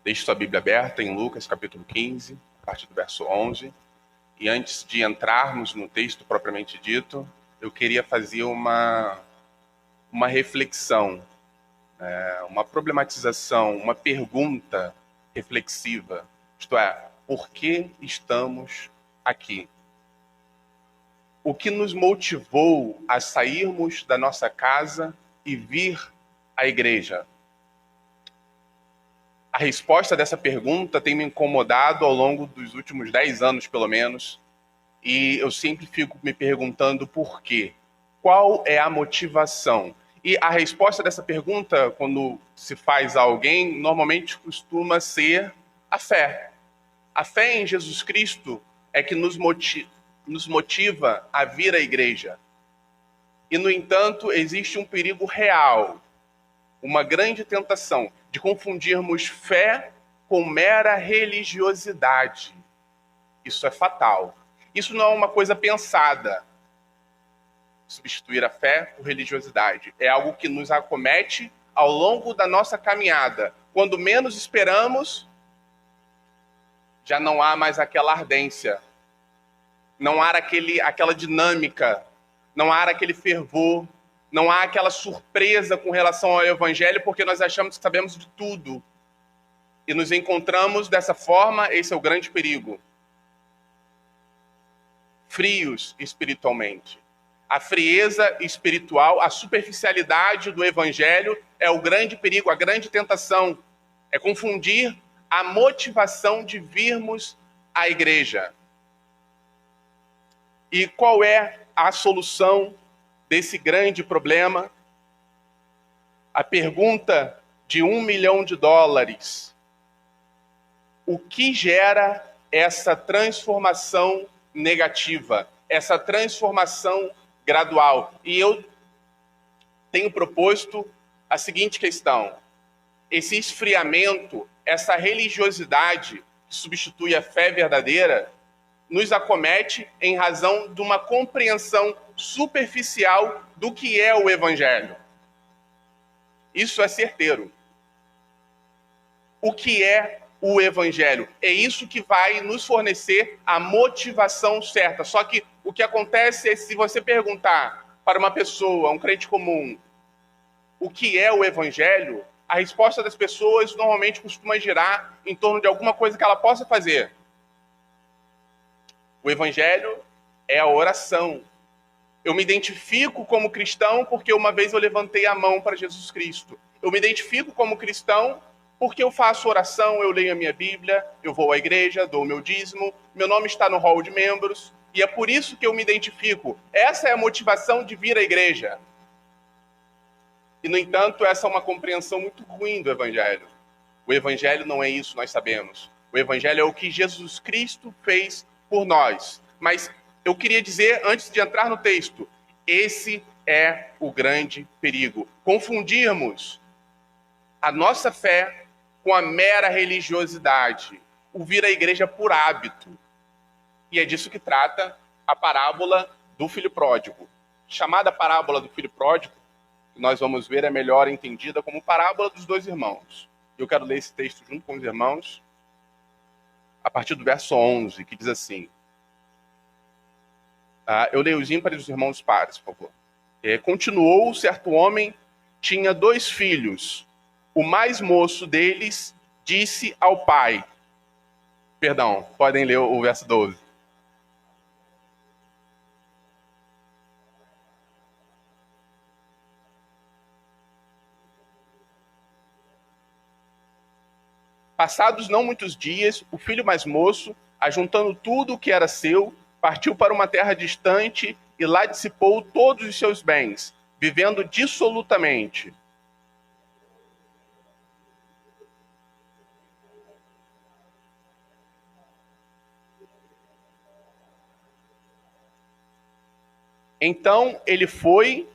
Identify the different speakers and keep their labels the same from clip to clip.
Speaker 1: Deixe sua Bíblia aberta em Lucas capítulo 15, a partir do verso 11. E antes de entrarmos no texto propriamente dito, eu queria fazer uma reflexão, uma problematização, uma pergunta reflexiva. Isto é, por que estamos aqui? O que nos motivou a sairmos da nossa casa e vir à igreja? A resposta dessa pergunta tem me incomodado ao longo dos últimos 10 anos, pelo menos, e eu sempre fico me perguntando por quê. Qual é a motivação? E a resposta dessa pergunta, quando se faz a alguém, normalmente costuma ser a fé. A fé em Jesus Cristo é que nos motiva a vir à igreja. E, no entanto, existe um perigo real, uma grande tentação de confundirmos fé com mera religiosidade. Isso é fatal. Isso não é uma coisa pensada. Substituir a fé por religiosidade. É algo que nos acomete ao longo da nossa caminhada. Quando menos esperamos, já não há mais aquela ardência. Não há aquela dinâmica. Não há aquele fervor. Não há aquela surpresa com relação ao Evangelho, porque nós achamos que sabemos de tudo. E nos encontramos dessa forma, esse é o grande perigo. Frios espiritualmente. A frieza espiritual, a superficialidade do Evangelho é o grande perigo, a grande tentação. É confundir a motivação de virmos à igreja. E qual é a solução desse grande problema? A pergunta de $1 milhão. O que gera essa transformação negativa, essa transformação gradual? E eu tenho proposto a seguinte questão: esse esfriamento, essa religiosidade que substitui a fé verdadeira, nos acomete em razão de uma compreensão superficial do que é o Evangelho. Isso é certeiro. O que é o Evangelho? É isso que vai nos fornecer a motivação certa. Só que o que acontece é, se você perguntar para uma pessoa, um crente comum, o que é o Evangelho, a resposta das pessoas normalmente costuma girar em torno de alguma coisa que ela possa fazer. O Evangelho é a oração. Eu me identifico como cristão porque uma vez eu levantei a mão para Jesus Cristo. Eu me identifico como cristão porque eu faço oração, eu leio a minha Bíblia, eu vou à igreja, dou o meu dízimo, meu nome está no hall de membros, e é por isso que eu me identifico. Essa é a motivação de vir à igreja. E, no entanto, essa é uma compreensão muito ruim do Evangelho. O Evangelho não é isso, nós sabemos. O Evangelho é o que Jesus Cristo fez por nós. Mas eu queria dizer, antes de entrar no texto, esse é o grande perigo. Confundirmos a nossa fé com a mera religiosidade. O vir à igreja por hábito. E é disso que trata a parábola do filho pródigo. Chamada parábola do filho pródigo, que nós vamos ver é melhor entendida como parábola dos dois irmãos. Eu quero ler esse texto junto com os irmãos, a partir do verso 11, que diz assim. Eu leio os ímpares e os irmãos pares, por favor. Continuou, certo homem tinha 2 filhos. O mais moço deles disse ao pai... Perdão, podem ler o verso 12. Passados não muitos dias, o filho mais moço, ajuntando tudo o que era seu, partiu para uma terra distante e lá dissipou todos os seus bens, vivendo dissolutamente. Então ele foi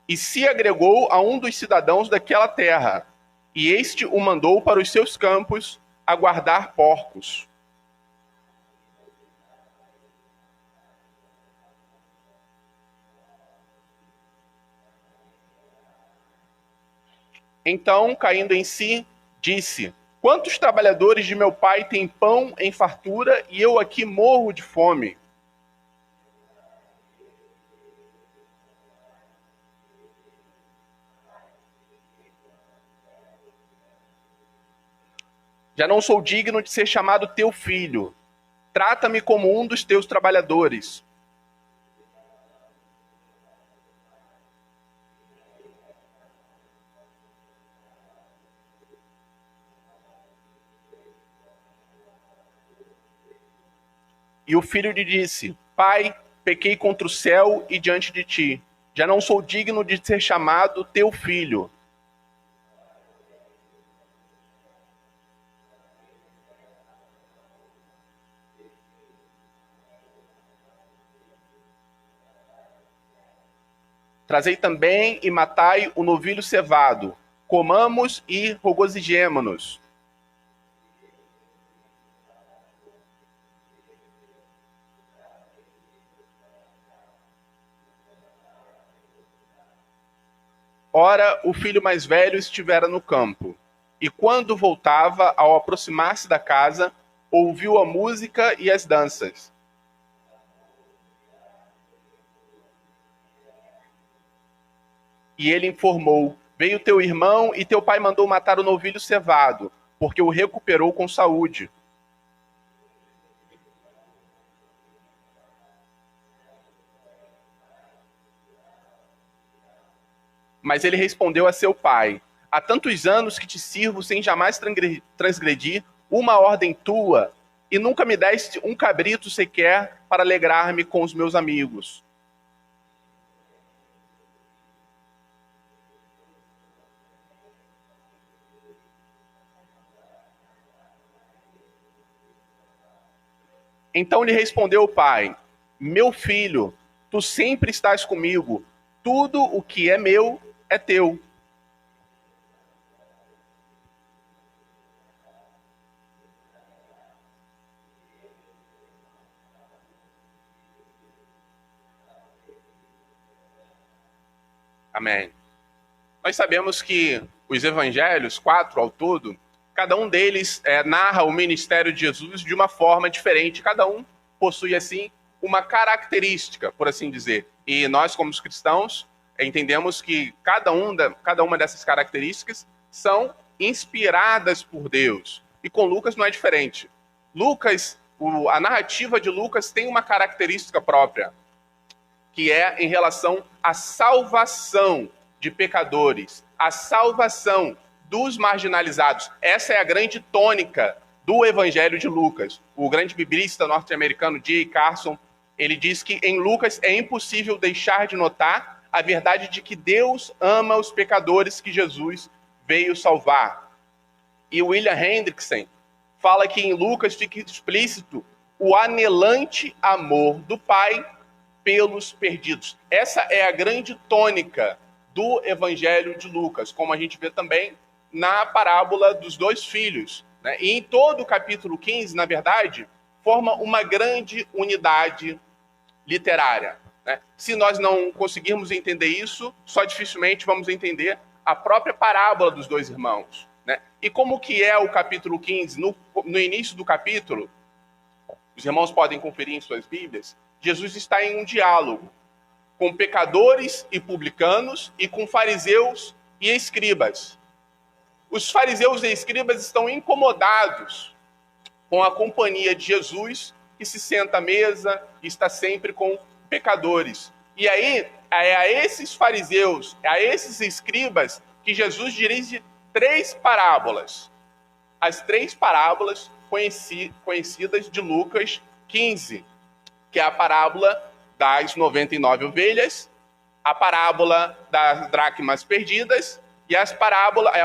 Speaker 1: e se agregou a um dos cidadãos daquela terra, e este o mandou para os seus campos a guardar porcos. Então, caindo em si, disse: Quantos trabalhadores de meu pai têm pão em fartura e eu aqui morro de fome? Já não sou digno de ser chamado teu filho. Trata-me como um dos teus trabalhadores. E o filho lhe disse: Pai, pequei contra o céu e diante de ti. Já não sou digno de ser chamado teu filho. Trazei também e matai o novilho cevado. Comamos e regozijemo-nos. Ora, o filho mais velho estivera no campo. E quando voltava, ao aproximar-se da casa, ouviu a música e as danças. E ele informou: Veio teu irmão e teu pai mandou matar o novilho cevado, porque o recuperou com saúde. Mas ele respondeu a seu pai: Há tantos anos que te sirvo sem jamais transgredir uma ordem tua, e nunca me deste um cabrito sequer para alegrar-me com os meus amigos. Então lhe respondeu o pai: Meu filho, tu sempre estás comigo, tudo o que é meu é teu. Amém. Nós sabemos que os evangelhos, 4 ao todo, cada um deles narra o ministério de Jesus de uma forma diferente. Cada um possui, assim, uma característica, por assim dizer. E nós, como os cristãos, entendemos que cada uma dessas características são inspiradas por Deus. E com Lucas não é diferente. A narrativa de Lucas tem uma característica própria, que é em relação à salvação de pecadores, a salvação dos marginalizados. Essa é a grande tônica do Evangelho de Lucas. O grande biblista norte-americano J. Carson, ele diz que em Lucas é impossível deixar de notar a verdade de que Deus ama os pecadores que Jesus veio salvar. E William Hendrickson fala que em Lucas fica explícito o anelante amor do Pai pelos perdidos. Essa é a grande tônica do Evangelho de Lucas, como a gente vê também na parábola dos dois filhos. Né? E em todo o capítulo 15, na verdade, forma uma grande unidade literária. Né? Se nós não conseguirmos entender isso, só dificilmente vamos entender a própria parábola dos dois irmãos. Né? E como que é o capítulo 15? No início do capítulo, os irmãos podem conferir em suas Bíblias, Jesus está em um diálogo com pecadores e publicanos e com fariseus e escribas. Os fariseus e escribas estão incomodados com a companhia de Jesus, que se senta à mesa e está sempre com pecadores. E aí, é a esses fariseus, a esses escribas, que Jesus dirige 3 parábolas. As 3 parábolas conhecidas de Lucas 15, que é a parábola das 99 ovelhas, a parábola das dracmas perdidas e a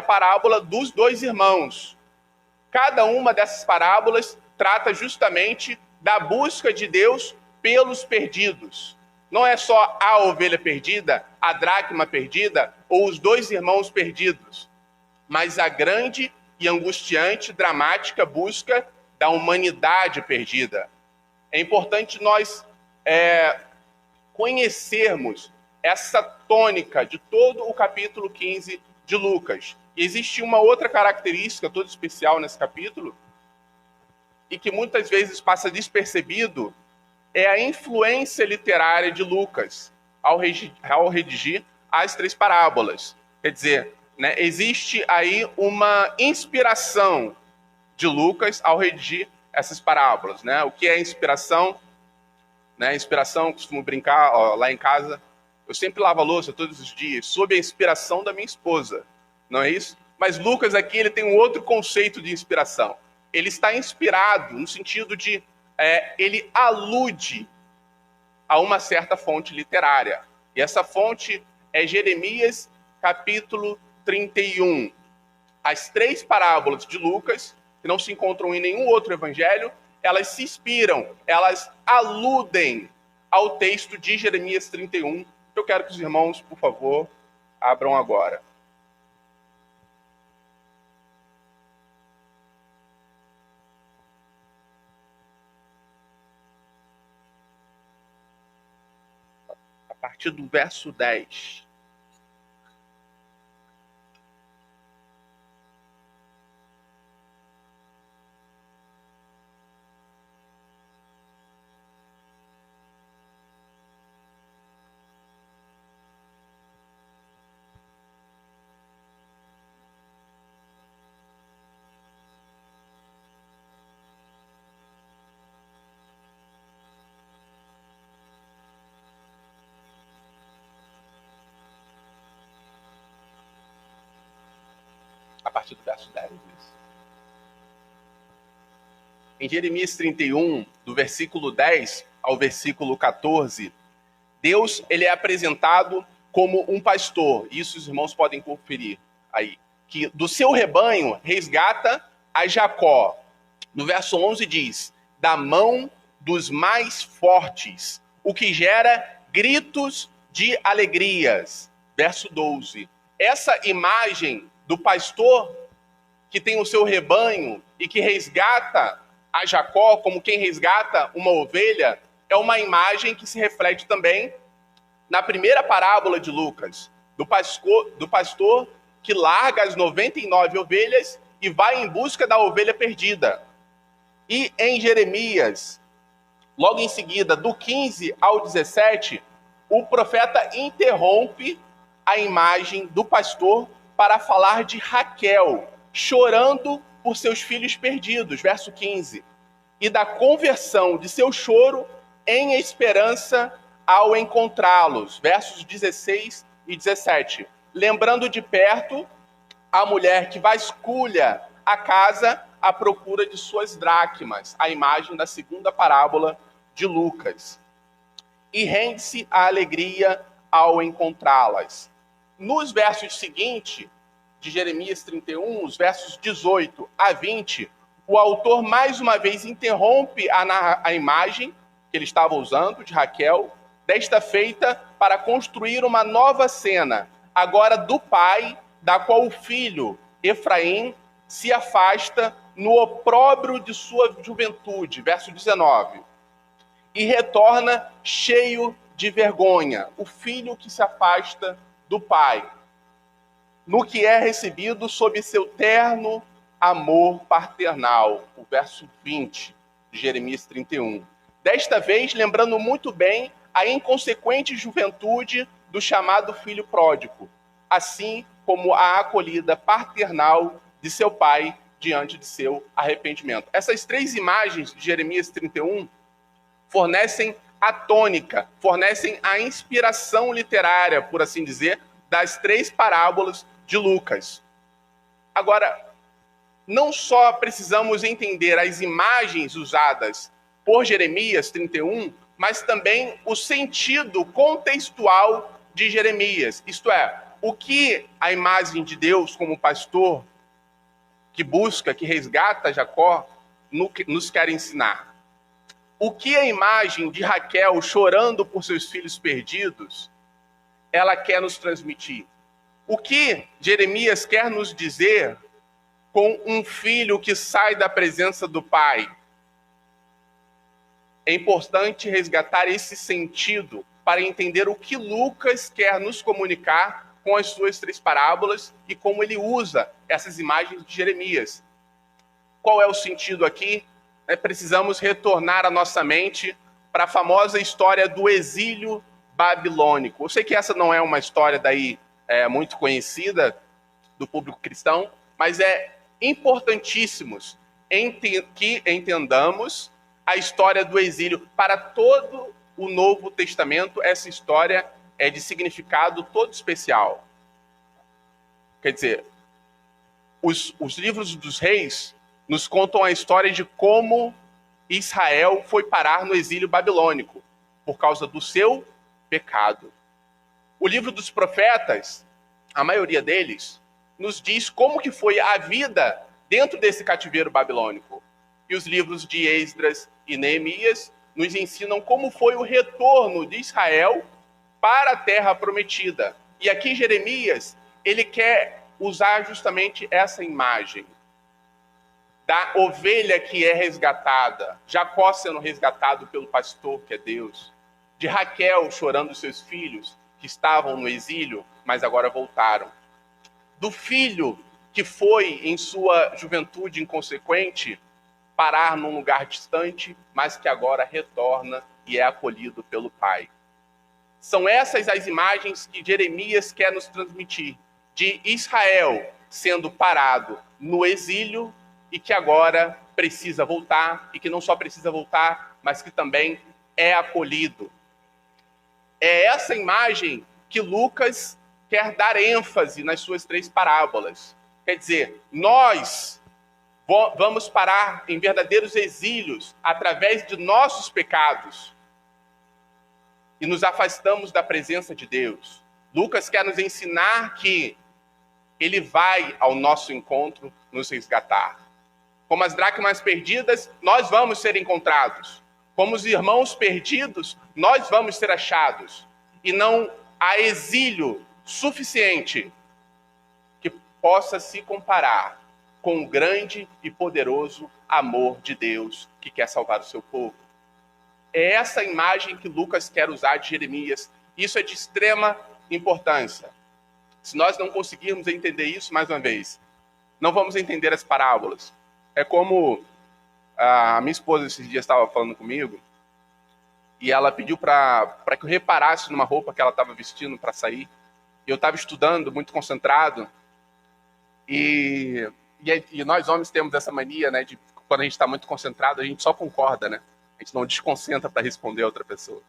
Speaker 1: parábola dos dois irmãos. Cada uma dessas parábolas trata justamente da busca de Deus pelos perdidos. Não é só a ovelha perdida, a dracma perdida ou os dois irmãos perdidos, mas a grande e angustiante, dramática busca da humanidade perdida. É importante nós conhecermos essa tônica de todo o capítulo 15 de Lucas. E existe uma outra característica toda especial nesse capítulo, e que muitas vezes passa despercebido, é a influência literária de Lucas ao redigir as 3 parábolas. Quer dizer, né, existe aí uma inspiração de Lucas ao redigir essas parábolas. Né? O que é inspiração? Né? Inspiração, costumo brincar lá em casa, eu sempre lavo a louça todos os dias, sob a inspiração da minha esposa. Não é isso? Mas Lucas aqui ele tem um outro conceito de inspiração. Ele está inspirado no sentido de ele alude a uma certa fonte literária. E essa fonte é Jeremias, capítulo 31. As 3 parábolas de Lucas, que não se encontram em nenhum outro evangelho, elas se inspiram, elas aludem ao texto de Jeremias 31. Eu quero que os irmãos, por favor, abram agora. A partir do verso 10. A partir do verso 10. Em Jeremias 31, do versículo 10 ao versículo 14, Deus ele é apresentado como um pastor. Isso os irmãos podem conferir aí. Que do seu rebanho resgata a Jacó. No verso 11 diz, da mão dos mais fortes, o que gera gritos de alegrias. Verso 12. Essa imagem do pastor que tem o seu rebanho e que resgata a Jacó como quem resgata uma ovelha, é uma imagem que se reflete também na primeira parábola de Lucas, do pastor que larga as 99 ovelhas e vai em busca da ovelha perdida. E em Jeremias, logo em seguida, do 15 ao 17, o profeta interrompe a imagem do pastor para falar de Raquel, chorando por seus filhos perdidos, verso 15, e da conversão de seu choro em esperança ao encontrá-los, versos 16 e 17. Lembrando de perto a mulher que vasculha a casa à procura de suas dracmas, a imagem da segunda parábola de Lucas. E rende-se a alegria ao encontrá-las. Nos versos seguintes, de Jeremias 31, os versos 18 a 20, o autor mais uma vez interrompe a imagem que ele estava usando, de Raquel, desta feita para construir uma nova cena, agora do pai, da qual o filho, Efraim, se afasta no opróbrio de sua juventude, verso 19, e retorna cheio de vergonha, o filho que se afasta do pai, no que é recebido sob seu terno amor paternal, o verso 20 de Jeremias 31. Desta vez, lembrando muito bem a inconsequente juventude do chamado filho pródigo, assim como a acolhida paternal de seu pai diante de seu arrependimento. Essas 3 imagens de Jeremias 31 fornecem a tônica, fornecem a inspiração literária, por assim dizer, das 3 parábolas de Lucas. Agora, não só precisamos entender as imagens usadas por Jeremias 31, mas também o sentido contextual de Jeremias. Isto é, o que a imagem de Deus como pastor que busca, que resgata Jacó, nos quer ensinar. O que a imagem de Raquel chorando por seus filhos perdidos, ela quer nos transmitir. O que Jeremias quer nos dizer com um filho que sai da presença do pai? É importante resgatar esse sentido para entender o que Lucas quer nos comunicar com as suas 3 parábolas e como ele usa essas imagens de Jeremias. Qual é o sentido aqui? Precisamos retornar a nossa mente para a famosa história do exílio babilônico. Eu sei que essa não é uma história daí muito conhecida do público cristão, mas é importantíssimo que entendamos a história do exílio. Para todo o Novo Testamento, essa história é de significado todo especial. Quer dizer, os livros dos reis nos contam a história de como Israel foi parar no exílio babilônico por causa do seu pecado. O livro dos profetas, a maioria deles, nos diz como que foi a vida dentro desse cativeiro babilônico. E os livros de Esdras e Neemias nos ensinam como foi o retorno de Israel para a terra prometida. E aqui Jeremias, ele quer usar justamente essa imagem da ovelha que é resgatada, Jacó sendo resgatado pelo pastor, que é Deus, de Raquel chorando seus filhos, que estavam no exílio, mas agora voltaram, do filho que foi, em sua juventude inconsequente, parar num lugar distante, mas que agora retorna e é acolhido pelo pai. São essas as imagens que Jeremias quer nos transmitir, de Israel sendo parado no exílio, e que agora precisa voltar, e que não só precisa voltar, mas que também é acolhido. É essa imagem que Lucas quer dar ênfase nas suas 3 parábolas. Quer dizer, nós vamos parar em verdadeiros exílios através de nossos pecados e nos afastamos da presença de Deus. Lucas quer nos ensinar que ele vai ao nosso encontro nos resgatar. Como as dracmas perdidas, nós vamos ser encontrados. Como os irmãos perdidos, nós vamos ser achados. E não há exílio suficiente que possa se comparar com o grande e poderoso amor de Deus que quer salvar o seu povo. É essa imagem que Lucas quer usar de Jeremias. Isso é de extrema importância. Se nós não conseguirmos entender isso, mais uma vez, não vamos entender as parábolas. É como a minha esposa esses dias estava falando comigo, e ela pediu para que eu reparasse numa roupa que ela estava vestindo para sair. Eu estava estudando, muito concentrado, e nós homens temos essa mania, né, de quando a gente está muito concentrado, a gente só concorda, né? A gente não desconcentra para responder a outra pessoa.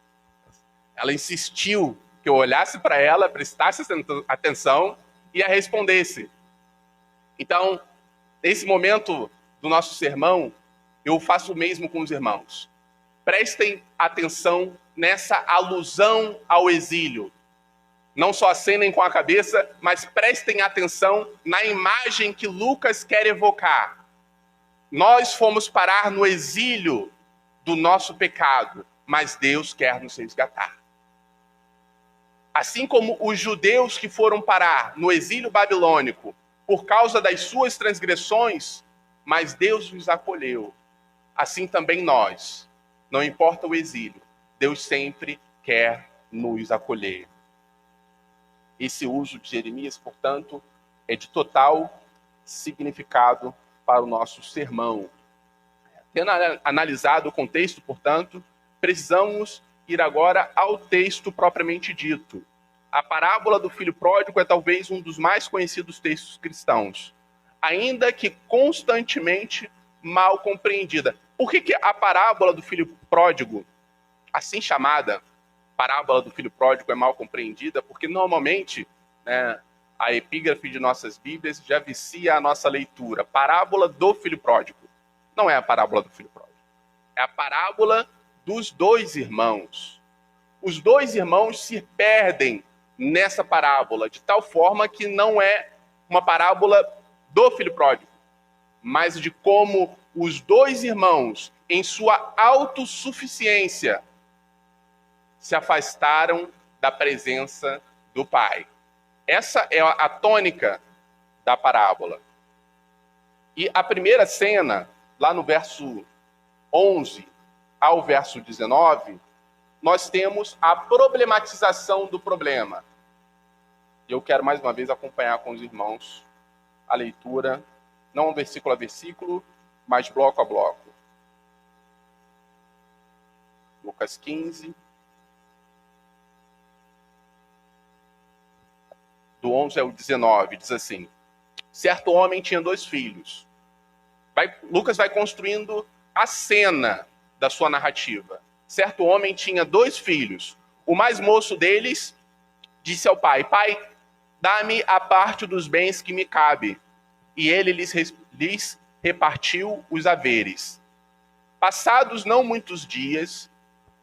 Speaker 1: Ela insistiu que eu olhasse para ela, prestasse atenção e a respondesse. Então, nesse momento do nosso sermão, eu faço o mesmo com os irmãos. Prestem atenção nessa alusão ao exílio. Não só acenem com a cabeça, mas prestem atenção na imagem que Lucas quer evocar. Nós fomos parar no exílio do nosso pecado, mas Deus quer nos resgatar. Assim como os judeus que foram parar no exílio babilônico por causa das suas transgressões, mas Deus os acolheu. Assim também nós, não importa o exílio, Deus sempre quer nos acolher. Esse uso de Jeremias, portanto, é de total significado para o nosso sermão. Tendo analisado o contexto, portanto, precisamos ir agora ao texto propriamente dito. A parábola do filho pródigo é talvez um dos mais conhecidos textos cristãos, ainda que constantemente mal compreendida. Por que a parábola do filho pródigo, assim chamada parábola do filho pródigo, é mal compreendida? Porque normalmente, né, a epígrafe de nossas Bíblias já vicia a nossa leitura. Parábola do filho pródigo. Não é a parábola do filho pródigo. É a parábola dos 2 irmãos. Os 2 irmãos se perdem nessa parábola, de tal forma que não é uma parábola do filho pródigo, mas de como os 2 irmãos, em sua autossuficiência, se afastaram da presença do pai. Essa é a tônica da parábola. E a primeira cena, lá no verso 11 ao verso 19, nós temos a problematização do problema. E eu quero mais uma vez acompanhar com os irmãos a leitura, não versículo a versículo, mas bloco a bloco. Lucas 15, do 11 ao 19, diz assim: certo homem tinha 2 filhos. Lucas vai construindo a cena da sua narrativa. Certo homem tinha 2 filhos. O mais moço deles disse ao pai: pai, dá-me a parte dos bens que me cabe. E ele lhes repartiu os haveres. Passados não muitos dias,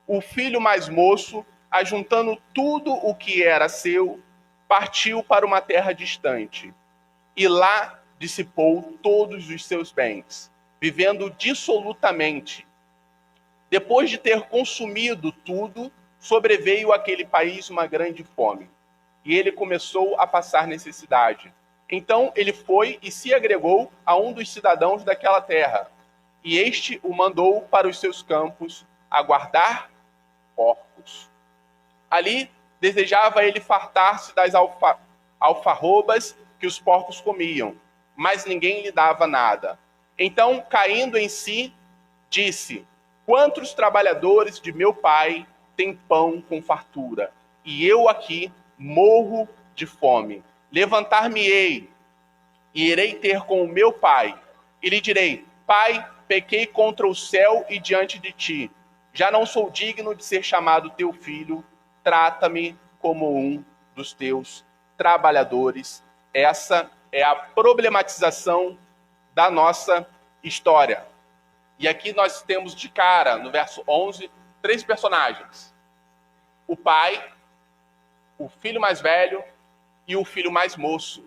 Speaker 1: o filho mais moço, ajuntando tudo o que era seu, partiu para uma terra distante. E lá dissipou todos os seus bens, vivendo dissolutamente. Depois de ter consumido tudo, sobreveio àquele país uma grande fome. E ele começou a passar necessidade. Então ele foi e se agregou a um dos cidadãos daquela terra. E este o mandou para os seus campos a guardar porcos. Ali desejava ele fartar-se das alfarrobas que os porcos comiam, mas ninguém lhe dava nada. Então, caindo em si, disse: quantos trabalhadores de meu pai têm pão com fartura, e eu aqui morro de fome. Levantar-me-ei e irei ter com o meu pai, e lhe direi: pai, pequei contra o céu e diante de ti. Já não sou digno de ser chamado teu filho. Trata-me como um dos teus trabalhadores. Essa é a problematização da nossa história. E aqui nós temos de cara, no verso 11, 3 personagens: o pai, o filho mais velho e o filho mais moço.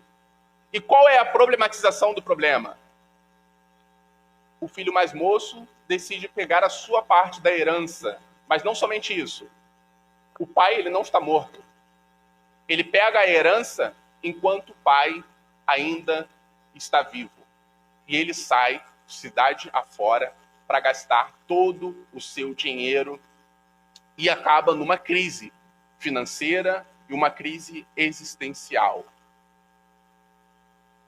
Speaker 1: E qual é a problematização do problema? O filho mais moço decide pegar a sua parte da herança, mas não somente isso. O pai, ele não está morto. Ele pega a herança enquanto o pai ainda está vivo. E ele sai cidade afora para gastar todo o seu dinheiro e acaba numa crise financeira e uma crise existencial.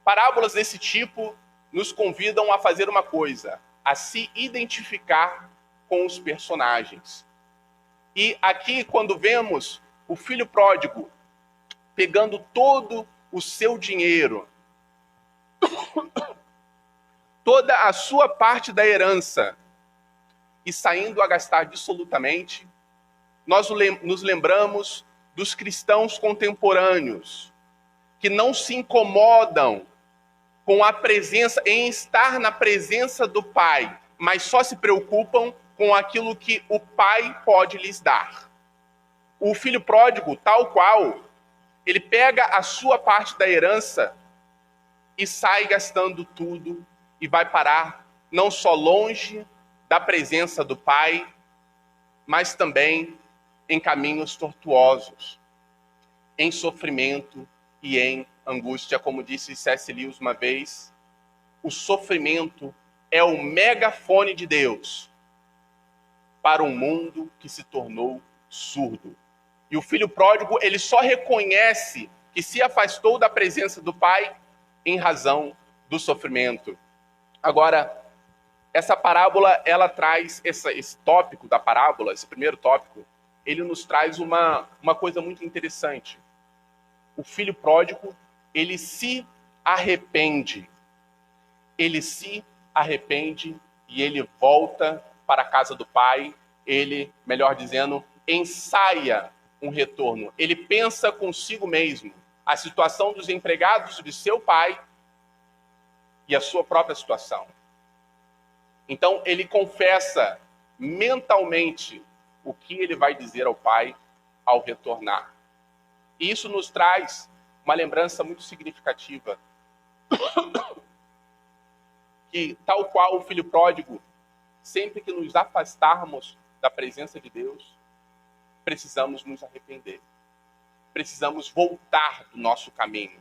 Speaker 1: Parábolas desse tipo nos convidam a fazer uma coisa: a se identificar com os personagens. E aqui, quando vemos o filho pródigo pegando todo o seu dinheiro, toda a sua parte da herança, e saindo a gastar dissolutamente, nós nos lembramos dos cristãos contemporâneos, que não se incomodam com a presença, em estar na presença do Pai, mas só se preocupam com aquilo que o Pai pode lhes dar. O filho pródigo, tal qual, ele pega a sua parte da herança e sai gastando tudo e vai parar não só longe da presença do Pai, mas também em caminhos tortuosos, em sofrimento e em angústia. Como disse C.S. Lewis uma vez, o sofrimento é o megafone de Deus para um mundo que se tornou surdo. E o filho pródigo, ele só reconhece que se afastou da presença do pai em razão do sofrimento. Agora, essa parábola, ela traz esse tópico da parábola, esse primeiro tópico, ele nos traz uma coisa muito interessante. O filho pródigo, ele se arrepende. Ele se arrepende e ele volta para a casa do pai. Ele, melhor dizendo, ensaia um retorno. Ele pensa consigo mesmo a situação dos empregados de seu pai e a sua própria situação. Então, ele confessa mentalmente o que ele vai dizer ao pai ao retornar. E isso nos traz uma lembrança muito significativa. Que, tal qual o filho pródigo, sempre que nos afastarmos da presença de Deus, precisamos nos arrepender. Precisamos voltar do nosso caminho.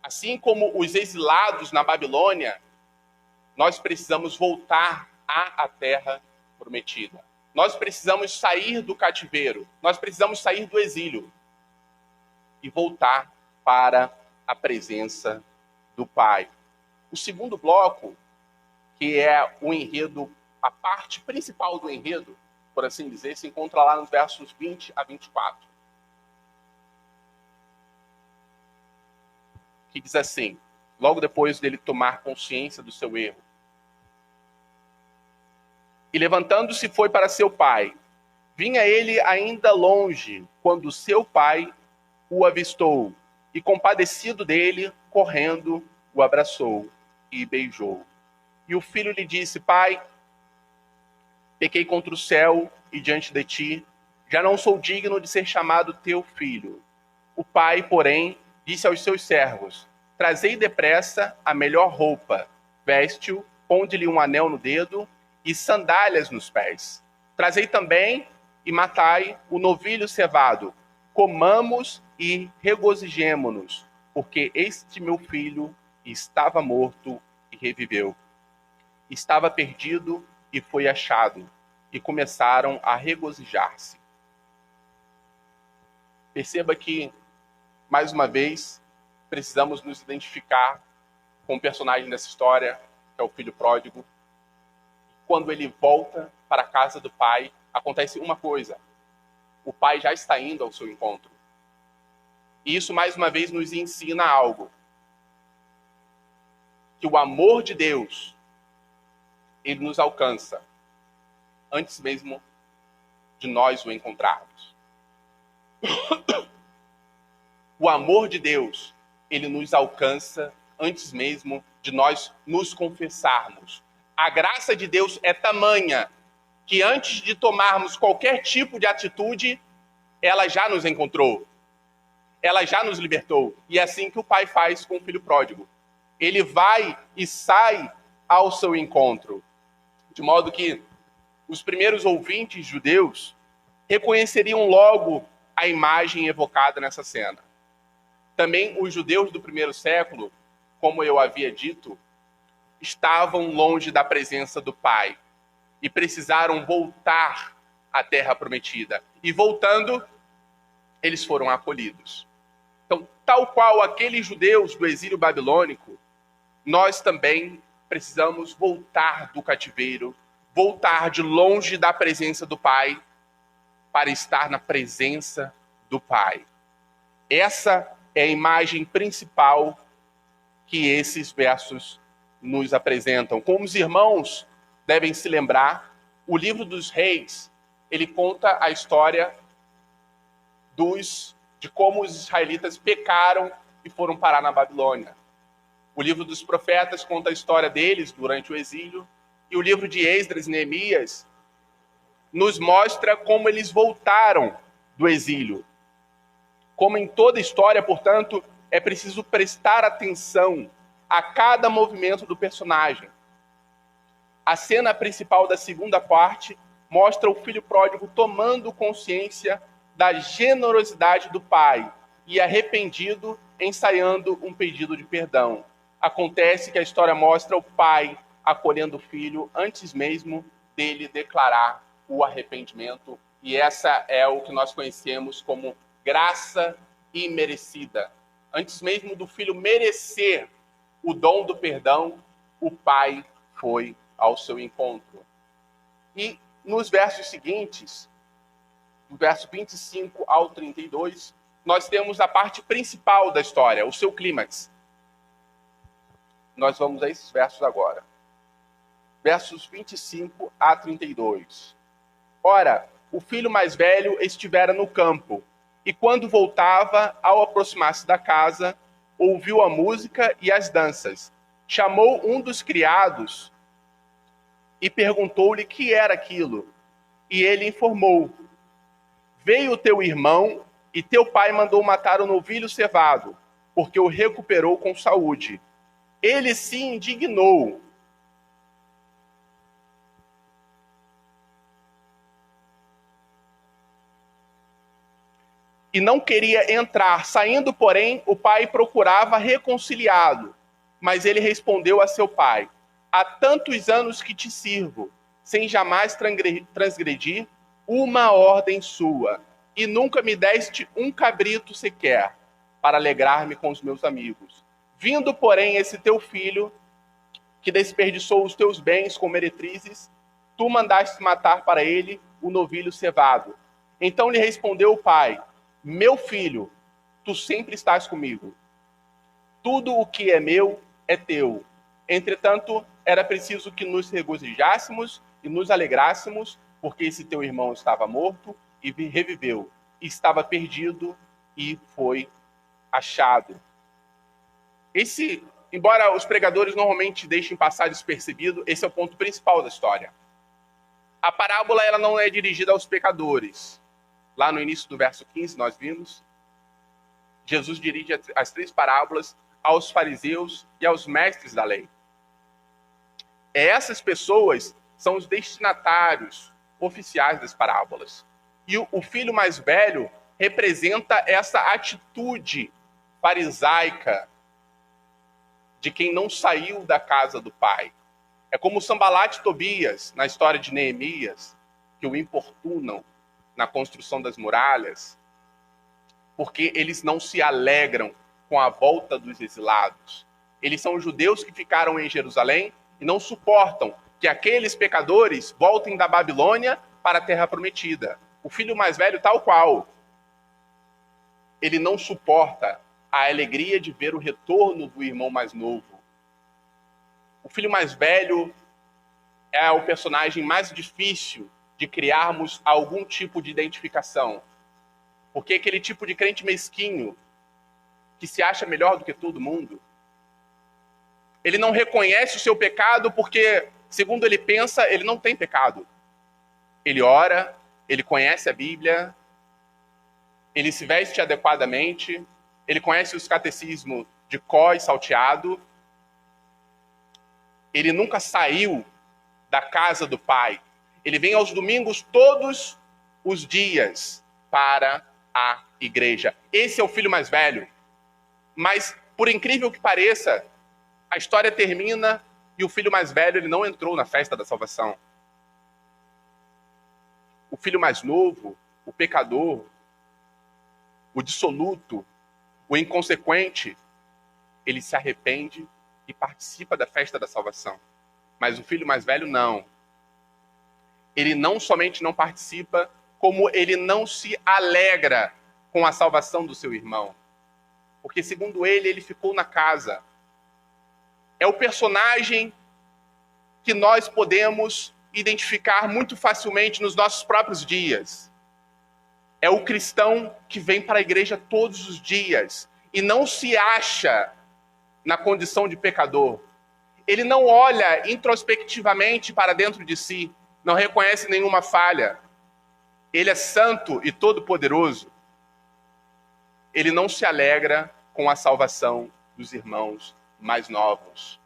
Speaker 1: Assim como os exilados na Babilônia, nós precisamos voltar à terra prometida. Nós precisamos sair do cativeiro. Nós precisamos sair do exílio. e voltar para a presença do Pai. O segundo bloco, que é o enredo, a parte principal do enredo, por assim dizer, se encontra lá nos versos 20 a 24. Que diz assim, logo depois dele tomar consciência do seu erro. E levantando-se foi para seu pai. Vinha ele ainda longe, quando seu pai o avistou, e compadecido dele, correndo, o abraçou e beijou. E o filho lhe disse, pai, pequei contra o céu e diante de ti, já não sou digno de ser chamado teu filho. O pai, porém, disse aos seus servos, trazei depressa a melhor roupa, veste-o, ponde-lhe um anel no dedo e sandálias nos pés. Trazei também e matai o novilho cevado, comamos e regozijemo-nos, porque este meu filho estava morto e reviveu. Estava perdido e foi achado, e começaram a regozijar-se. Perceba que, mais uma vez, precisamos nos identificar com o personagem dessa história, que é o filho pródigo. Quando ele volta para a casa do pai, acontece uma coisa. O pai já está indo ao seu encontro. E isso, mais uma vez, nos ensina algo. Que o amor de Deus, ele nos alcança antes mesmo de nós o encontrarmos. O amor de Deus, ele nos alcança antes mesmo de nós nos confessarmos. A graça de Deus é tamanha que antes de tomarmos qualquer tipo de atitude, ela já nos encontrou. Ela já nos libertou. E é assim que o pai faz com o filho pródigo. Ele vai e sai ao seu encontro. De modo que os primeiros ouvintes judeus reconheceriam logo a imagem evocada nessa cena. Também os judeus do primeiro século, como eu havia dito, estavam longe da presença do Pai e precisaram voltar à terra prometida. E voltando, eles foram acolhidos. Então, tal qual aqueles judeus do exílio babilônico, nós também precisamos voltar do cativeiro, voltar de longe da presença do Pai para estar na presença do Pai. Essa é a imagem principal que esses versos nos apresentam. Como os irmãos devem se lembrar, o livro dos reis, ele conta a história de como os israelitas pecaram e foram parar na Babilônia. O livro dos profetas conta a história deles durante o exílio, e o livro de Esdras e Neemias nos mostra como eles voltaram do exílio. Como em toda história, portanto, é preciso prestar atenção a cada movimento do personagem. A cena principal da segunda parte mostra o filho pródigo tomando consciência da generosidade do pai e, arrependido, ensaiando um pedido de perdão. Acontece que a história mostra o pai acolhendo o filho antes mesmo dele declarar o arrependimento. E essa é o que nós conhecemos como graça imerecida. Antes mesmo do filho merecer o dom do perdão, o pai foi ao seu encontro. E nos versos seguintes, do verso 25 ao 32, nós temos a parte principal da história, o seu clímax. Nós vamos a esses versos agora. Versos 25 a 32. Ora, o filho mais velho estivera no campo, e quando voltava, ao aproximar-se da casa, ouviu a música e as danças. Chamou um dos criados e perguntou-lhe que era aquilo. E ele informou: veio o teu irmão e teu pai mandou matar o novilho cevado, porque o recuperou com saúde. Ele se indignou. E não queria entrar. Saindo, porém, o pai procurava reconciliá-lo. Mas ele respondeu a seu pai: há tantos anos que te sirvo, sem jamais transgredir uma ordem sua, e nunca me deste um cabrito sequer. para alegrar-me com os meus amigos. Vindo, porém, esse teu filho, que desperdiçou os teus bens com meretrizes, tu mandaste matar para ele o novilho cevado. Então lhe respondeu o pai: meu filho, tu sempre estás comigo. Tudo o que é meu é teu. Entretanto, era preciso que nos regozijássemos e nos alegrássemos, porque esse teu irmão estava morto e reviveu, e estava perdido e foi achado. Embora os pregadores normalmente deixem passar despercebido, esse é o ponto principal da história. A parábola ela não é dirigida aos pecadores. Lá no início do verso 15, nós vimos, Jesus dirige as 3 parábolas aos fariseus e aos mestres da lei. Essas pessoas são os destinatários oficiais das parábolas. E o filho mais velho representa essa atitude farisaica de quem não saiu da casa do pai. É como Sanbalat e Tobias, na história de Neemias, que o importunam na construção das muralhas, porque eles não se alegram com a volta dos exilados. Eles são judeus que ficaram em Jerusalém e não suportam que aqueles pecadores voltem da Babilônia para a Terra Prometida. O filho mais velho, tal qual, ele não suporta a alegria de ver o retorno do irmão mais novo. O filho mais velho é o personagem mais difícil de criarmos algum tipo de identificação. Porque aquele tipo de crente mesquinho, que se acha melhor do que todo mundo, ele não reconhece o seu pecado porque, segundo ele pensa, ele não tem pecado. Ele ora, ele conhece a Bíblia, ele se veste adequadamente, ele conhece os catecismos de có e salteado, ele nunca saiu da casa do pai. Ele vem aos domingos todos os dias para a igreja. Esse é o filho mais velho. Mas, por incrível que pareça, a história termina e o filho mais velho ele não entrou na festa da salvação. O filho mais novo, o pecador, o dissoluto, o inconsequente, ele se arrepende e participa da festa da salvação. Mas o filho mais velho não. Ele não somente não participa, como ele não se alegra com a salvação do seu irmão. Porque, segundo ele ficou na casa. É o personagem que nós podemos identificar muito facilmente nos nossos próprios dias. É o cristão que vem para a igreja todos os dias e não se acha na condição de pecador. Ele não olha introspectivamente para dentro de si, não reconhece nenhuma falha. Ele é santo e todo-poderoso. Ele não se alegra com a salvação dos irmãos mais novos.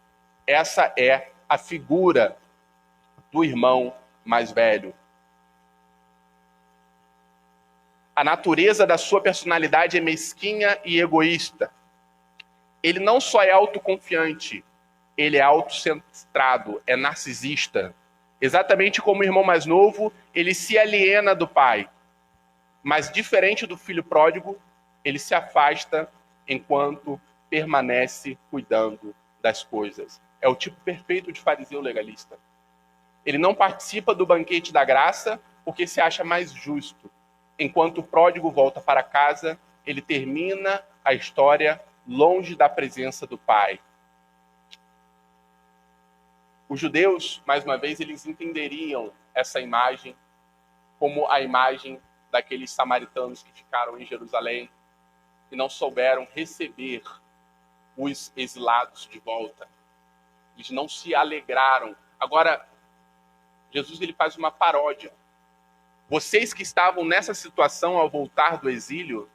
Speaker 1: Essa é a figura do irmão mais velho. A natureza da sua personalidade é mesquinha e egoísta. Ele não só é autoconfiante, ele é autocentrado, é narcisista. Exatamente como o irmão mais novo, ele se aliena do pai. Mas, diferente do filho pródigo, ele se afasta enquanto permanece cuidando das coisas. É o tipo perfeito de fariseu legalista. Ele não participa do banquete da graça porque se acha mais justo. Enquanto o pródigo volta para casa, ele termina a história longe da presença do pai. Os judeus, mais uma vez, eles entenderiam essa imagem como a imagem daqueles samaritanos que ficaram em Jerusalém e não souberam receber os exilados de volta. Eles não se alegraram. Agora, Jesus ele faz uma paródia. Vocês que estavam nessa situação ao voltar do exílio,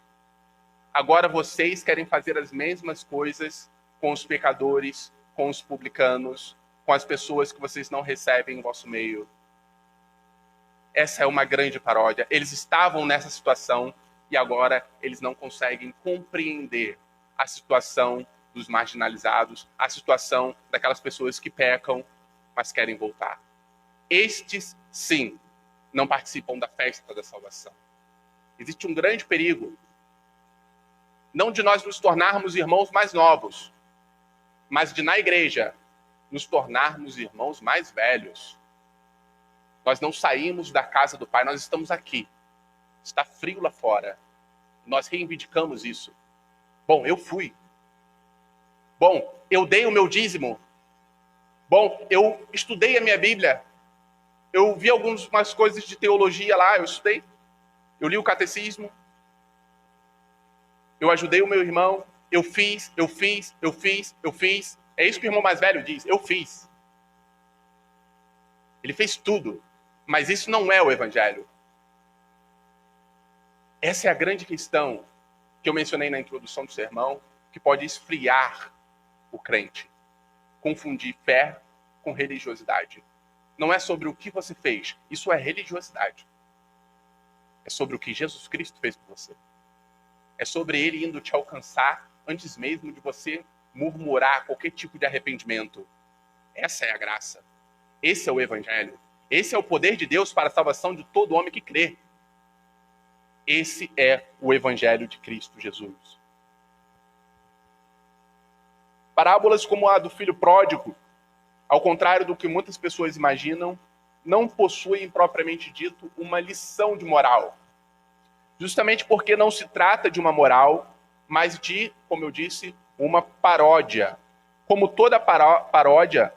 Speaker 1: agora vocês querem fazer as mesmas coisas com os pecadores, com os publicanos, com as pessoas que vocês não recebem em vosso meio. Essa é uma grande paródia. Eles estavam nessa situação e agora eles não conseguem compreender a situação dos marginalizados, a situação daquelas pessoas que pecam, mas querem voltar. Estes, sim, não participam da festa da salvação. Existe um grande perigo Não de nós nos tornarmos irmãos mais novos, mas de, na igreja, nos tornarmos irmãos mais velhos. Nós não saímos da casa do Pai, nós estamos aqui. Está frio lá fora. Nós reivindicamos isso. Bom, eu fui. Bom, eu dei o meu dízimo. Bom, eu estudei a minha Bíblia. Eu vi algumas coisas de teologia lá, eu estudei. Eu li o catecismo. Eu ajudei o meu irmão. Eu fiz. É isso que o irmão mais velho diz. Eu fiz. Ele fez tudo. Mas isso não é o evangelho. Essa é a grande questão que eu mencionei na introdução do sermão, que pode esfriar o crente. Confundir fé com religiosidade. Não é sobre o que você fez. Isso é religiosidade. É sobre o que Jesus Cristo fez por você. É sobre Ele indo te alcançar antes mesmo de você murmurar qualquer tipo de arrependimento. Essa é a graça. Esse é o evangelho. Esse é o poder de Deus para a salvação de todo homem que crê. Esse é o evangelho de Cristo Jesus. Parábolas como a do filho pródigo, ao contrário do que muitas pessoas imaginam, não possuem propriamente dito uma lição de moral. Justamente porque não se trata de uma moral, mas de, como eu disse, uma paródia. Como toda paródia,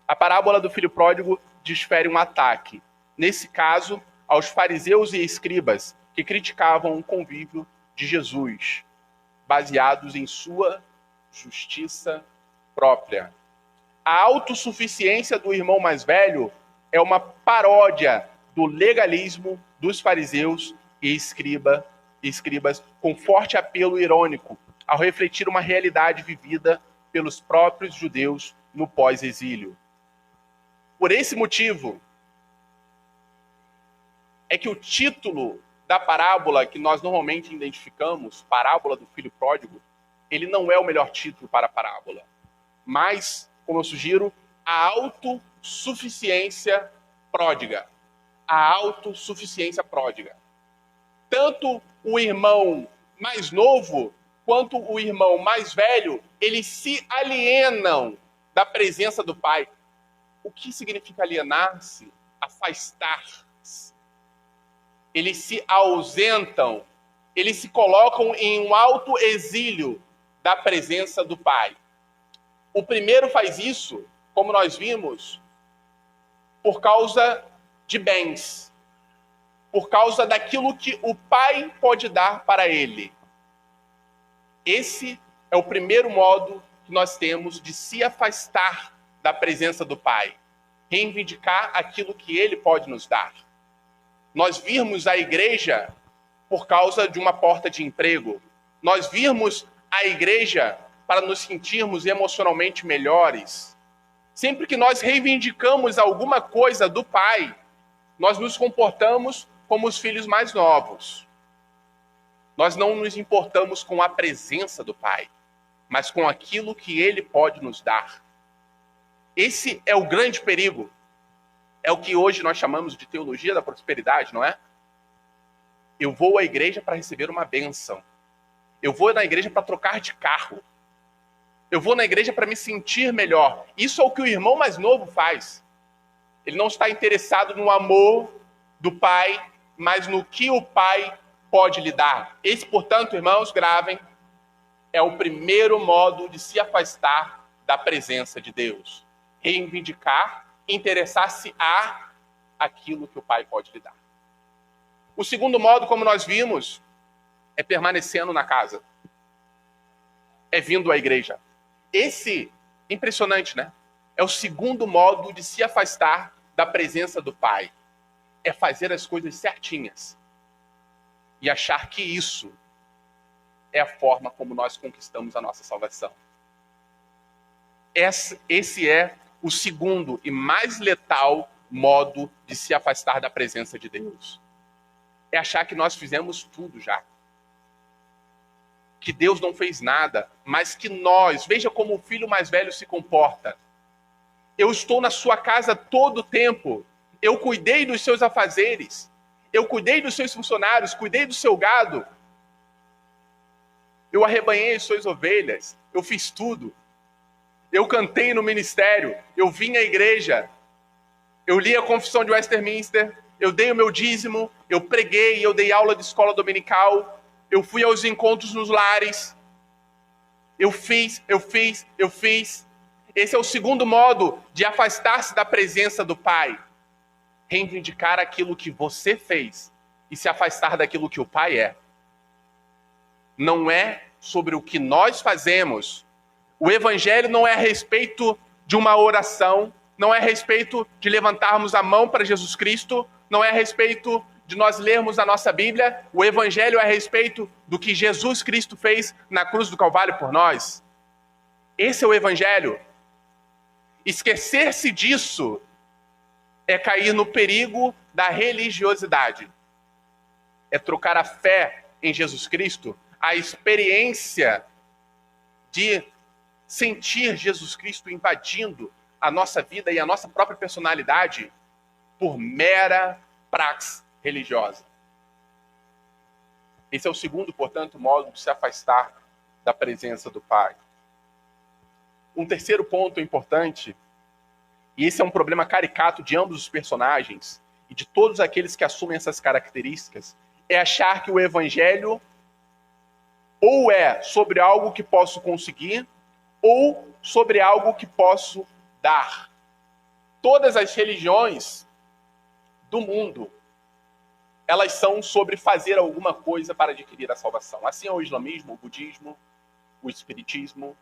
Speaker 1: a parábola do filho pródigo desfere um ataque. Nesse caso, aos fariseus e escribas, que criticavam o convívio de Jesus, baseados em sua justiça própria. A autossuficiência do irmão mais velho é uma paródia do legalismo dos fariseus e escribas, com forte apelo irônico, ao refletir uma realidade vivida pelos próprios judeus no pós-exílio. Por esse motivo, é que o título da parábola que nós normalmente identificamos, parábola do filho pródigo, ele não é o melhor título para a parábola. Mas, como eu sugiro, a autossuficiência pródiga. A autossuficiência pródiga. Tanto o irmão mais novo quanto o irmão mais velho, eles se alienam da presença do pai. O que significa alienar-se? Afastar-se. Eles se ausentam, eles se colocam em um alto exílio da presença do pai. O primeiro faz isso, como nós vimos, por causa de bens, por causa daquilo que o pai pode dar para ele. Esse é o primeiro modo que nós temos de se afastar da presença do pai, reivindicar aquilo que ele pode nos dar. Nós virmos a igreja por causa de uma porta de emprego. Nós virmos a igreja para nos sentirmos emocionalmente melhores. Sempre que nós reivindicamos alguma coisa do pai, nós nos comportamos como os filhos mais novos. Nós não nos importamos com a presença do pai, mas com aquilo que ele pode nos dar. Esse é o grande perigo. É o que hoje nós chamamos de teologia da prosperidade, não é? Eu vou à igreja para receber uma bênção. Eu vou na igreja para trocar de carro. Eu vou na igreja para me sentir melhor. Isso é o que o irmão mais novo faz. Ele não está interessado no amor do pai, mas no que o pai pode lhe dar. Esse, portanto, irmãos, gravem, é o primeiro modo de se afastar da presença de Deus. Reivindicar, interessar-se a aquilo que o pai pode lhe dar. O segundo modo, como nós vimos, é permanecendo na casa. É vindo à igreja. Esse, impressionante, né? É o segundo modo de se afastar da presença do pai. É fazer as coisas certinhas. E achar que isso é a forma como nós conquistamos a nossa salvação. Esse é o segundo e mais letal modo de se afastar da presença de Deus. É achar que nós fizemos tudo já. Que Deus não fez nada, mas que nós, veja como o filho mais velho se comporta. Eu estou na sua casa todo o tempo. Eu cuidei dos seus afazeres. Eu cuidei dos seus funcionários, cuidei do seu gado. Eu arrebanhei as suas ovelhas. Eu fiz tudo. Eu cantei no ministério. Eu vim à igreja. Eu li a Confissão de Westminster. Eu dei o meu dízimo. Eu preguei. Eu dei aula de escola dominical. Eu fui aos encontros nos lares. Eu fiz. Esse é o segundo modo de afastar-se da presença do Pai. Reivindicar aquilo que você fez e se afastar daquilo que o Pai é. Não é sobre o que nós fazemos. O Evangelho não é a respeito de uma oração, não é a respeito de levantarmos a mão para Jesus Cristo, não é a respeito de nós lermos a nossa Bíblia. O Evangelho é a respeito do que Jesus Cristo fez na cruz do Calvário por nós. Esse é o Evangelho. Esquecer-se disso é cair no perigo da religiosidade. É trocar a fé em Jesus Cristo, a experiência de sentir Jesus Cristo invadindo a nossa vida e a nossa própria personalidade por mera praxe religiosa. Esse é o segundo, portanto, modo de se afastar da presença do Pai. Um terceiro ponto importante, e esse é um problema caricato de ambos os personagens e de todos aqueles que assumem essas características, é achar que o Evangelho ou é sobre algo que posso conseguir ou sobre algo que posso dar. Todas as religiões do mundo, elas são sobre fazer alguma coisa para adquirir a salvação. Assim é o islamismo, o budismo, o espiritismo.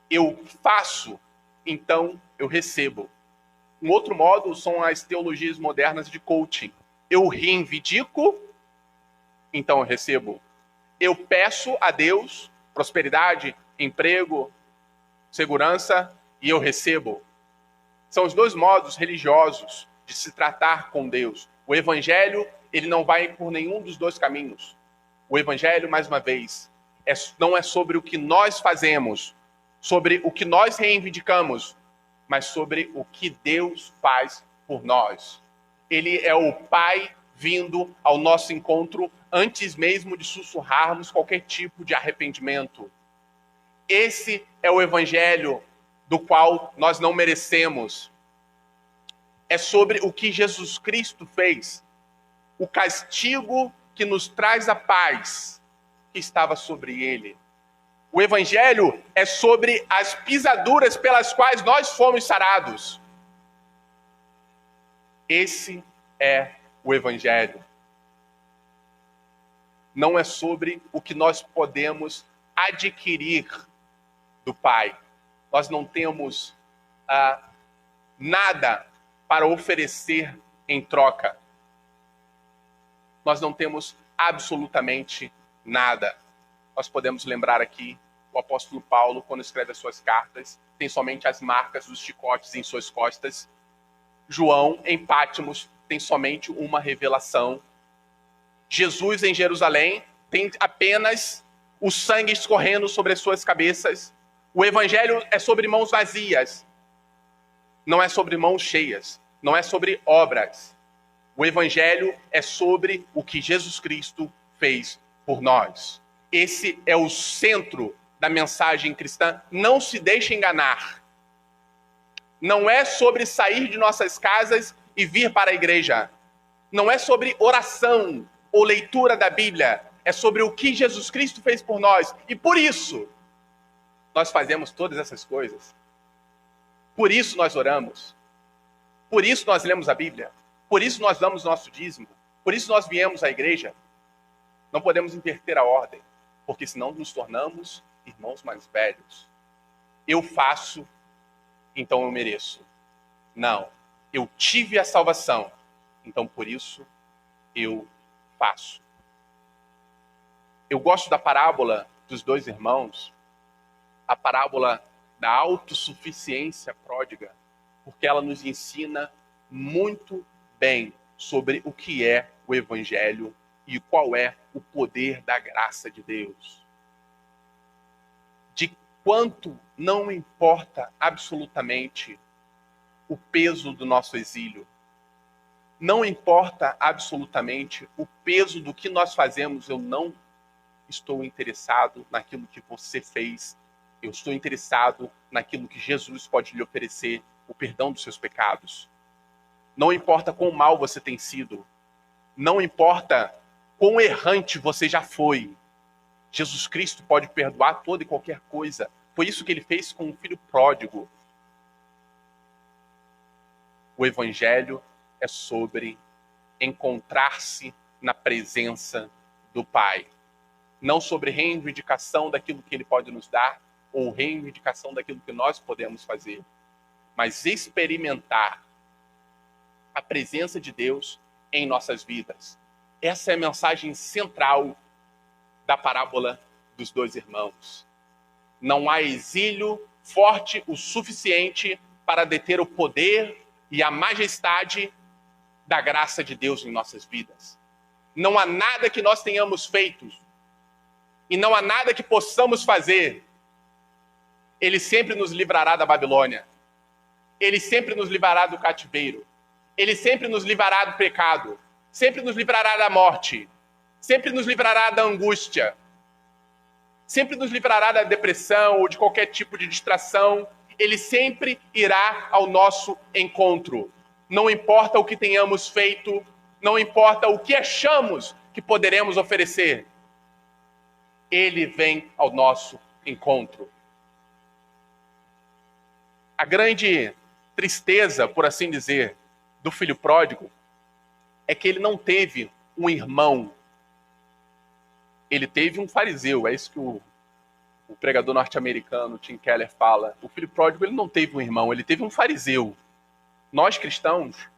Speaker 1: Eu faço, então eu recebo. Um outro modo são as teologias modernas de coaching. Eu reivindico, então eu recebo. Eu peço a Deus prosperidade, emprego, segurança, e eu recebo. São os dois modos religiosos de se tratar com Deus. O Evangelho, ele não vai por nenhum dos dois caminhos. O Evangelho, mais uma vez, não é sobre o que nós fazemos, sobre o que nós reivindicamos, mas sobre o que Deus faz por nós. Ele é o Pai vindo ao nosso encontro antes mesmo de sussurrarmos qualquer tipo de arrependimento. Esse é o Evangelho do qual nós não merecemos. É sobre o que Jesus Cristo fez. O castigo que nos traz a paz que estava sobre ele. O Evangelho é sobre as pisaduras pelas quais nós fomos sarados. Esse é o Evangelho. Não é sobre o que nós podemos adquirir do Pai. Nós não temos nada para oferecer em troca. Nós não temos absolutamente nada. Nós podemos lembrar aqui o apóstolo Paulo, quando escreve as suas cartas, tem somente as marcas dos chicotes em suas costas. João, em Pátimos, tem somente uma revelação. Jesus, em Jerusalém, tem apenas o sangue escorrendo sobre as suas cabeças. O Evangelho é sobre mãos vazias. Não é sobre mãos cheias. Não é sobre obras. O Evangelho é sobre o que Jesus Cristo fez por nós. Esse é o centro da mensagem cristã. Não se deixe enganar. Não é sobre sair de nossas casas e vir para a igreja. Não é sobre oração ou leitura da Bíblia. É sobre o que Jesus Cristo fez por nós. E por isso, nós fazemos todas essas coisas. Por isso nós oramos. Por isso nós lemos a Bíblia. Por isso nós damos nosso dízimo. Por isso nós viemos à igreja. Não podemos inverter a ordem, porque senão nos tornamos irmãos mais velhos. Eu faço, então eu mereço. Não, eu tive a salvação, então por isso eu faço. Eu gosto da parábola dos dois irmãos, a parábola da autossuficiência pródiga, porque ela nos ensina muito bem sobre o que é o Evangelho e qual é o poder da graça de Deus. De quanto não importa absolutamente o peso do nosso exílio. Não importa absolutamente o peso do que nós fazemos ou não estou interessado naquilo que você fez. Eu estou interessado naquilo que Jesus pode lhe oferecer, o perdão dos seus pecados. Não importa quão mal você tem sido, não importa quão errante você já foi, Jesus Cristo pode perdoar toda e qualquer coisa. Foi isso que ele fez com o filho pródigo. O Evangelho é sobre encontrar-se na presença do Pai. Não sobre reivindicação daquilo que ele pode nos dar, ou reivindicação daquilo que nós podemos fazer, mas experimentar a presença de Deus em nossas vidas. Essa é a mensagem central da parábola dos dois irmãos. Não há exílio forte o suficiente para deter o poder e a majestade da graça de Deus em nossas vidas. Não há nada que nós tenhamos feito e não há nada que possamos fazer. Ele sempre nos livrará da Babilônia. Ele sempre nos livrará do cativeiro. Ele sempre nos livrará do pecado. Sempre nos livrará da morte. Sempre nos livrará da angústia. Sempre nos livrará da depressão ou de qualquer tipo de distração. Ele sempre irá ao nosso encontro. Não importa o que tenhamos feito, não importa o que achamos que poderemos oferecer. Ele vem ao nosso encontro. A grande tristeza, por assim dizer, do filho pródigo é que ele não teve um irmão. Ele teve um fariseu, é isso que o pregador norte-americano Tim Keller fala. O filho pródigo ele não teve um irmão, ele teve um fariseu. Nós cristãos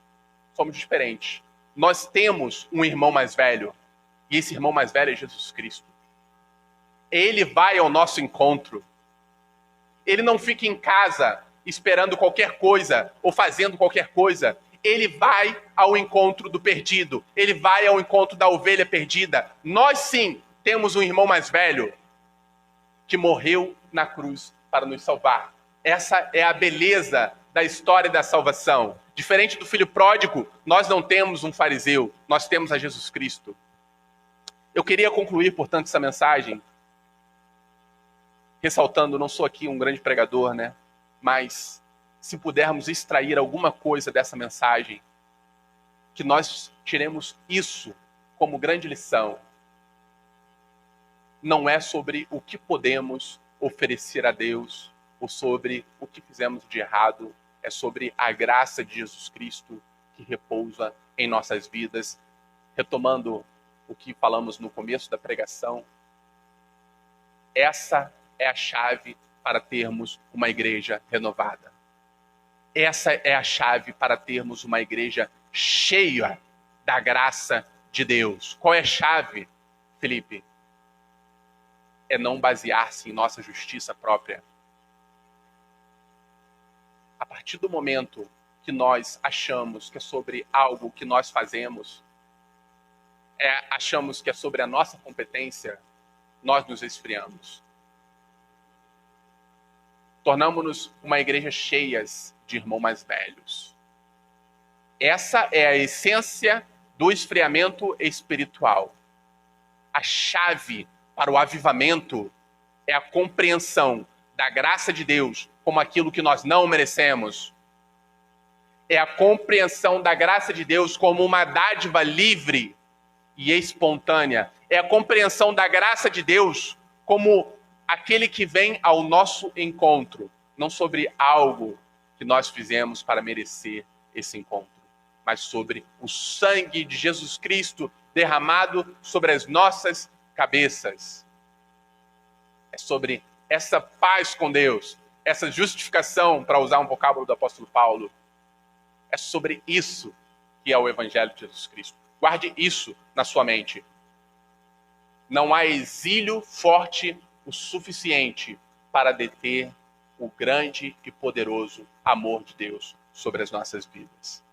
Speaker 1: somos diferentes. Nós temos um irmão mais velho, e esse irmão mais velho é Jesus Cristo. Ele vai ao nosso encontro. Ele não fica em casa esperando qualquer coisa ou fazendo qualquer coisa. Ele vai ao encontro do perdido. Ele vai ao encontro da ovelha perdida. Nós sim temos um irmão mais velho que morreu na cruz para nos salvar. Essa é a beleza da história da salvação. Diferente do filho pródigo, nós não temos um fariseu, nós temos a Jesus Cristo. Eu queria concluir, portanto, essa mensagem ressaltando, não sou aqui um grande pregador, né? Mas se pudermos extrair alguma coisa dessa mensagem, que nós tiremos isso como grande lição. Não é sobre o que podemos oferecer a Deus ou sobre o que fizemos de errado, é sobre a graça de Jesus Cristo que repousa em nossas vidas. Retomando o que falamos no começo da pregação, essa é a chave para termos uma igreja renovada. Essa é a chave para termos uma igreja cheia da graça de Deus. Qual é a chave, Felipe? É não basear-se em nossa justiça própria. A partir do momento que nós achamos que é sobre algo que nós fazemos, achamos que é sobre a nossa competência, nós nos esfriamos. Tornamos-nos uma igreja cheias de irmãos mais velhos. Essa é a essência do esfriamento espiritual. A chave para o avivamento é a compreensão da graça de Deus como aquilo que nós não merecemos. É a compreensão da graça de Deus como uma dádiva livre e espontânea. É a compreensão da graça de Deus como aquele que vem ao nosso encontro, não sobre algo que nós fizemos para merecer esse encontro, mas sobre o sangue de Jesus Cristo derramado sobre as nossas cabeças. É sobre essa paz com Deus, essa justificação, para usar um vocábulo do apóstolo Paulo. É sobre isso que é o Evangelho de Jesus Cristo. Guarde isso na sua mente. Não há exílio forte o suficiente para deter o grande e poderoso amor de Deus sobre as nossas vidas.